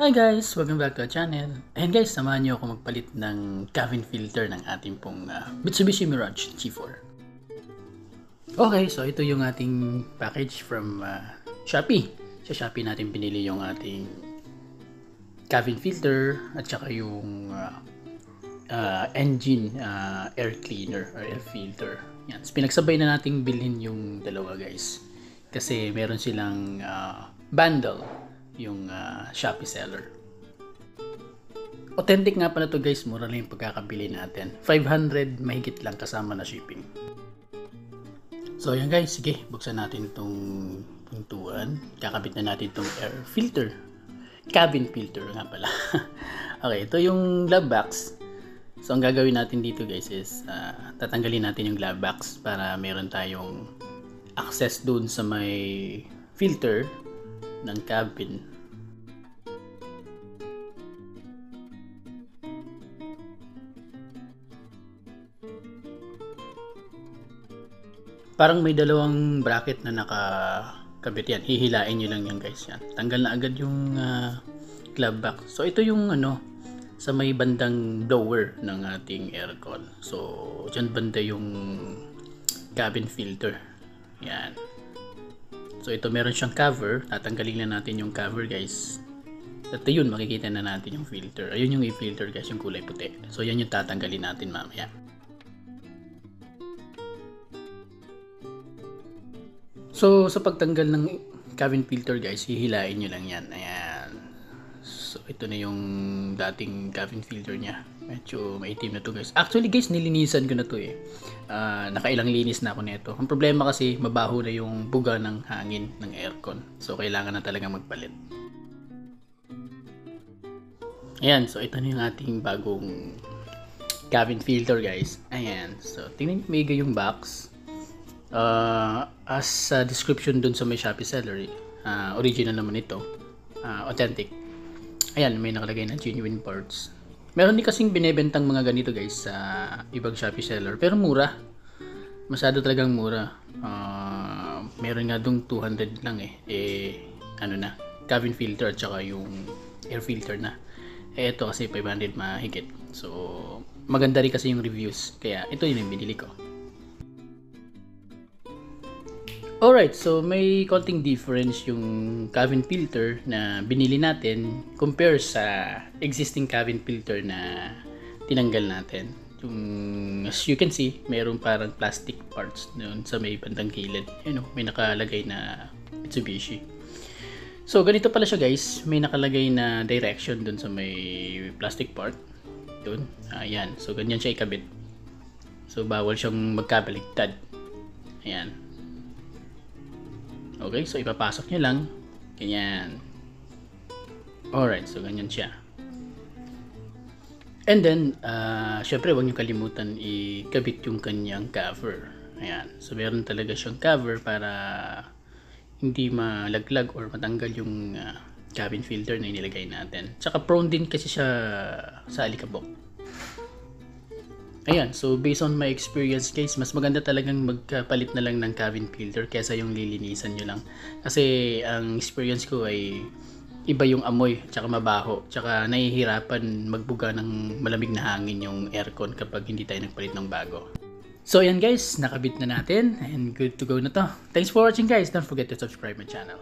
Hi guys! Welcome back to our channel. And guys, samahan niyo ako magpalit ng cabin filter ng ating pong Mitsubishi Mirage G4. Okay, so ito yung ating package from Shopee. Sa Shopee natin pinili yung ating cabin filter at saka yung engine air cleaner or air filter. Yan. So, pinagsabay na nating bilhin yung dalawa guys. Kasi meron silang bundle yung Shopee seller. Authentic nga pala to guys, mura lang yung pagkakabili natin. 500 mahigit lang kasama na shipping. So yan guys, sige, buksan natin itong pintuan. Kakabit na natin itong air filter. Cabin filter nga pala. Okay, ito yung glove box. So ang gagawin natin dito guys is tatanggalin natin yung glove box para meron tayong access dun sa may filter ng cabin. Parang may dalawang bracket na nakakabit yan. Hihilain nyo lang yan guys. Yan. Tanggal na agad yung glove box. So ito yung sa may bandang blower ng ating aircon. So dyan banda yung cabin filter. Yan. So ito meron siyang cover. Tatanggalin na natin yung cover guys. At yun, makikita na natin yung filter. Ayun yung i-filter guys, yung kulay puti. So yan yung tatanggalin natin mamaya. So, sa pagtanggal ng cabin filter guys, hihilain nyo lang yan. Ayan. So, ito na yung dating cabin filter niya. Medyo maitim na to guys. Actually guys, nilinisan ko na to eh. Nakailang linis na ako nito. Ang problema kasi, mabaho na yung buga ng hangin ng aircon. So, kailangan na talaga magpalit. Ayan. So, ito na yung ating bagong cabin filter guys. Ayan. So, tingnan nyo mega yung box. As description dun sa may Shopee seller, original naman ito, authentic. Ayan, may nakalagay na genuine parts. Meron din kasing binebentang mga ganito guys sa ibang Shopee seller, pero mura, masyado talagang mura. Meron nga dong 200 lang ano na, cabin filter at saka yung air filter na. Ito kasi 500 mahigit. So maganda rin kasi yung reviews, kaya ito yung binili ko. Alright, so may konting difference yung cabin filter na binili natin compare sa existing cabin filter na tinanggal natin. Yung, as you can see, mayroon parang plastic parts doon sa may bandang gilid. May nakalagay na Mitsubishi. So ganito pala siya guys, may nakalagay na direction doon sa may plastic part. Doon, ayan. So ganyan siya ikabit. So bawal siyang magkabaligtad. Ayan. Okay, so ipapasok nyo lang. Ganyan. Alright, so ganyan siya. And then, syempre huwag nyo kalimutan ikabit yung kanyang cover. Ayan. So meron talaga siyang cover para hindi malaglag or matanggal yung cabin filter na inilagay natin. Tsaka prone din kasi siya sa alikabok. Ayan, so based on my experience guys, mas maganda talagang magpalit na lang ng cabin filter kaysa yung lilinisan nyo lang. Kasi ang experience ko ay iba yung amoy, tsaka mabaho, tsaka nahihirapan magbuga ng malamig na hangin yung aircon kapag hindi tayo nagpalit ng bago. So ayan guys, nakabit na natin and good to go na to. Thanks for watching guys, don't forget to subscribe my channel.